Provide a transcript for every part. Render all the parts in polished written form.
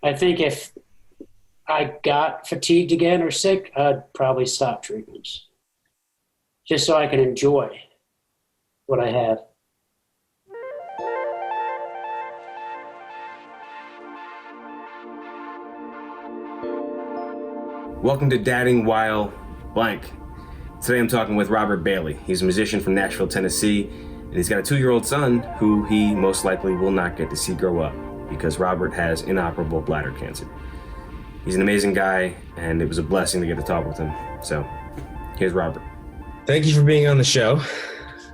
I think if I got fatigued again or sick, I'd probably stop treatments just so I can enjoy what I have. Welcome to Dadding While Blank. Today I'm talking with Robert Bailey. He's a musician from Nashville, Tennessee, and he's got a 2-year-old son who he most likely will not get to see grow up because Robert has inoperable bladder cancer. He's an amazing guy, and it was a blessing to get to talk with him. So, here's Robert. Thank you for being on the show.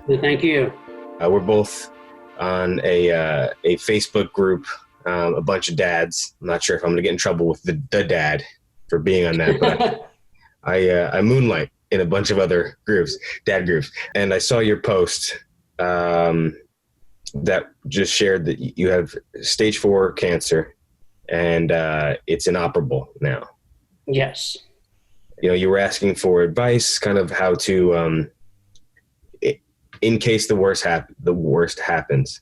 Thank you. We're both on a Facebook group, a bunch of dads. I'm not sure if I'm going to get in trouble with the dad for being on that, but I moonlight in a bunch of other groups, dad groups. And I saw your post that just shared that you have stage 4 cancer and it's inoperable now. Yes. You know, you were asking for advice, kind of how to, in case the worst happens.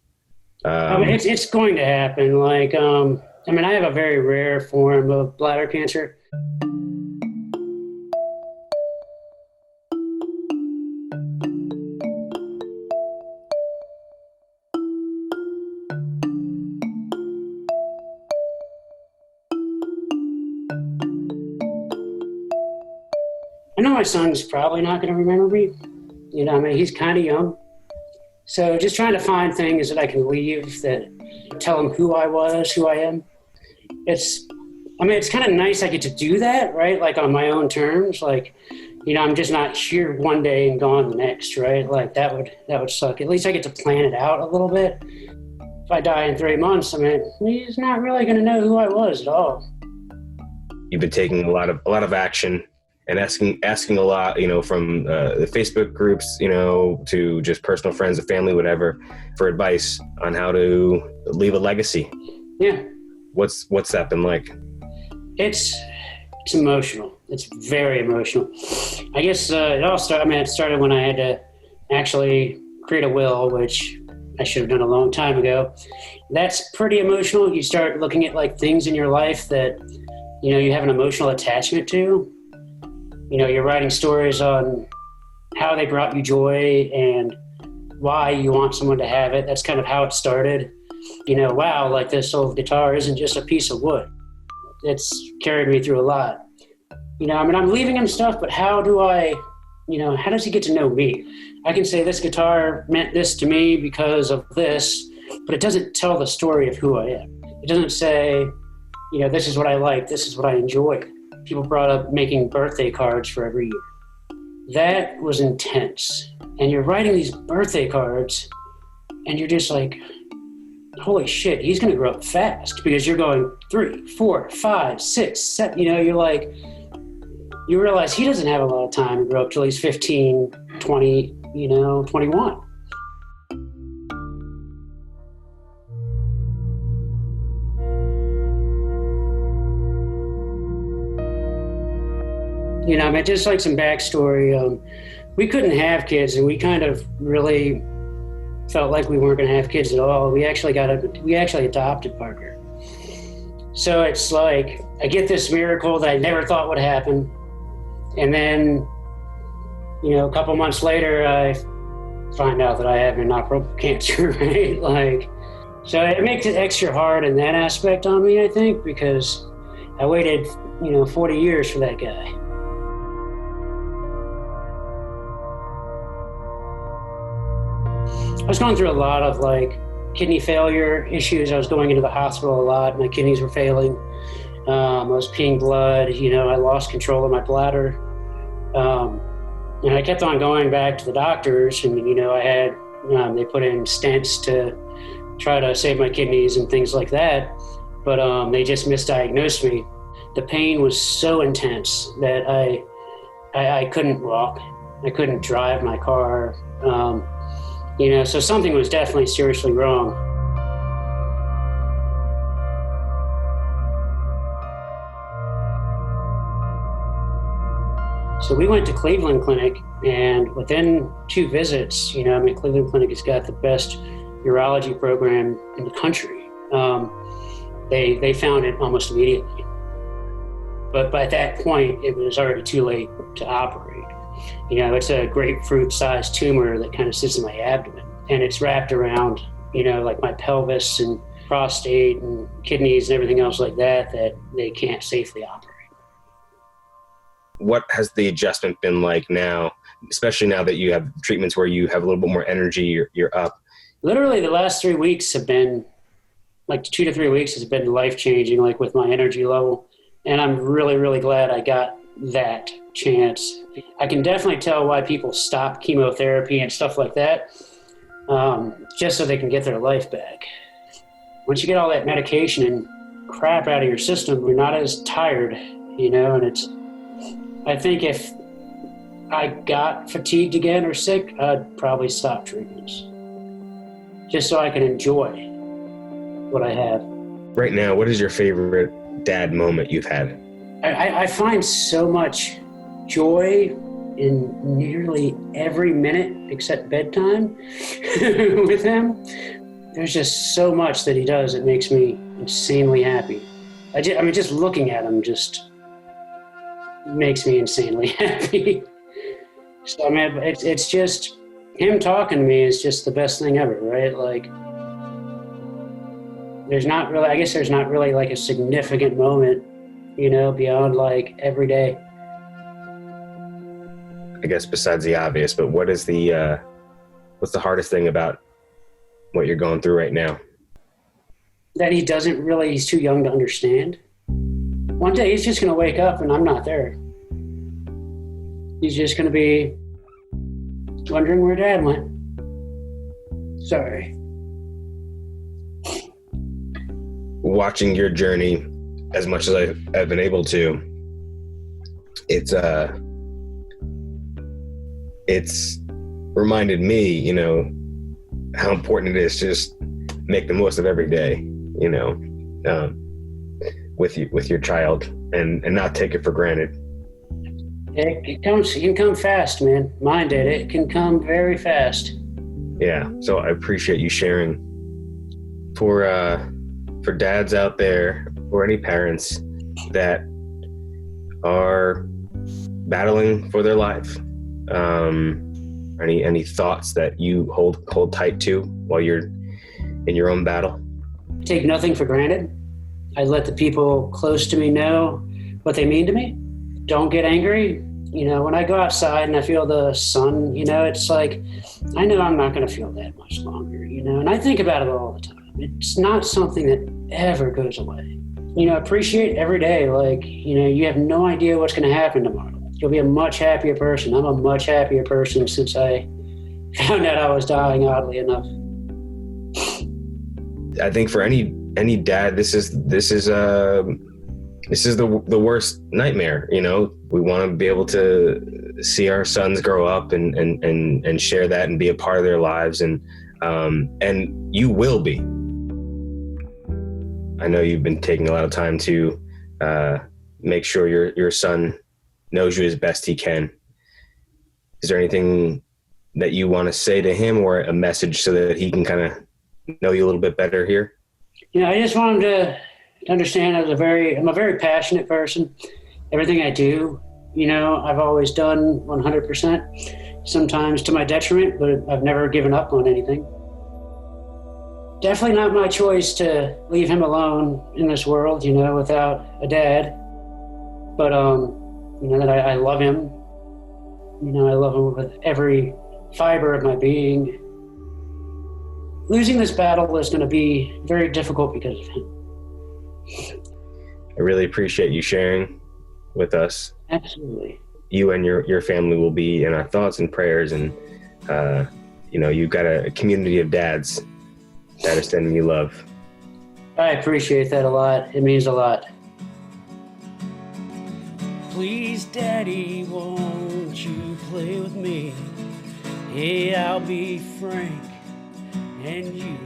It's going to happen. Like, I have a very rare form of bladder cancer. I know my son's probably not going to remember me. You know, he's kind of young. So just trying to find things that I can leave that tell him who I was, who I am. It's kind of nice I get to do that, right? Like on my own terms. Like, you know, I'm just not here one day and gone the next, right? Like that would suck. At least I get to plan it out a little bit. If I die in 3 months, he's not really going to know who I was at all. You've been taking a lot of action and asking a lot, you know, from the Facebook groups, you know, to just personal friends and family, whatever, for advice on how to leave a legacy. Yeah. What's that been like? It's emotional. It's very emotional. I guess it started when I had to actually create a will, which I should have done a long time ago. That's pretty emotional. You start looking at like things in your life that, you know, you have an emotional attachment to. You know, you're writing stories on how they brought you joy and why you want someone to have it. That's kind of how it started. You know, wow, like this old guitar isn't just a piece of wood. It's carried me through a lot. You know, I'm leaving him stuff, but how does he get to know me? I can say this guitar meant this to me because of this, but it doesn't tell the story of who I am. It doesn't say, you know, this is what I like, this is what I enjoy. People brought up making birthday cards for every year. That was intense. And you're writing these birthday cards and you're just like, holy shit, he's going to grow up fast because you're going 3, 4, 5, 6, 7, you know, you're like, you realize he doesn't have a lot of time to grow up till he's 15, 20, you know, 21. You know, just like some backstory, we couldn't have kids and we kind of really felt like we weren't going to have kids at all. We actually adopted Parker. So it's like, I get this miracle that I never thought would happen. And then, you know, a couple months later, I find out that I have inoperable cancer, right? Like, so it makes it extra hard in that aspect on me, I think, because I waited, you know, 40 years for that guy. I was going through a lot of like kidney failure issues. I was going into the hospital a lot. My kidneys were failing. I was peeing blood. You know, I lost control of my bladder. And I kept on going back to the doctors. And, you know, I had, they put in stents to try to save my kidneys and things like that. But they just misdiagnosed me. The pain was so intense that I couldn't walk. I couldn't drive my car. You know, so something was definitely seriously wrong. So we went to Cleveland Clinic, and within 2 visits, you know, I mean, Cleveland Clinic has got the best urology program in the country. They found it almost immediately. But by that point, it was already too late to operate. It's a grapefruit-sized tumor that kind of sits in my abdomen, and it's wrapped around, like my pelvis and prostate and kidneys and everything else like that they can't safely operate. What has the adjustment been like now, especially now that you have treatments where you have a little bit more energy, you're up? Literally the last 3 weeks have been, like 2 to 3 weeks has been life-changing, like with my energy level. And I'm really, really glad I got that chance. I can definitely tell why people stop chemotherapy and stuff like that, just so they can get their life back. Once you get all that medication and crap out of your system, you're not as tired, and I think if I got fatigued again or sick, I'd probably stop treatments, just so I can enjoy what I have. Right now, what is your favorite dad moment you've had? I find so much joy in nearly every minute except bedtime with him. There's just so much that he does that makes me insanely happy. Just looking at him just makes me insanely happy. So, it's just, him talking to me is just the best thing ever, right? Like, there's not really like a significant moment, beyond like every day. I guess besides the obvious, but what's the hardest thing about what you're going through right now? That he's too young to understand. One day he's just going to wake up and I'm not there. He's just going to be wondering where Dad went. Sorry. Watching your journey as much as I've been able to, it's reminded me, how important it is to just make the most of every day, with your child and not take it for granted. It can come fast, man. Mine did. It can come very fast. Yeah. So I appreciate you sharing. For dads out there or any parents that are battling for their life, any thoughts that you hold tight to while you're in your own battle? Take nothing for granted. I let the people close to me know what they mean to me. Don't get angry. When I go outside and I feel the sun, it's like, I know I'm not going to feel that much longer, and I think about it all the time. It's not something that ever goes away. Appreciate every day. Like, you have no idea what's going to happen tomorrow. You'll be a much happier person. I'm a much happier person since I found out I was dying, oddly enough. I think for any dad, this is the worst nightmare. We want to be able to see our sons grow up and share that and be a part of their lives, and you will be. I know you've been taking a lot of time to make sure your son knows you as best he can. Is there anything that you want to say to him, or a message so that he can kind of know you a little bit better here? I just want him to understand I'm a very passionate person. Everything I do, I've always done 100%, sometimes to my detriment, but I've never given up on anything. Definitely not my choice to leave him alone in this world, without a dad. But, that I love him. I love him with every fiber of my being. Losing this battle is going to be very difficult because of him. I really appreciate you sharing with us. Absolutely. You and your family will be in our thoughts and prayers, and you've got a community of dads that are sending you love. I appreciate that a lot. It means a lot. Please, Daddy, won't you play with me? Hey, I'll be frank, and you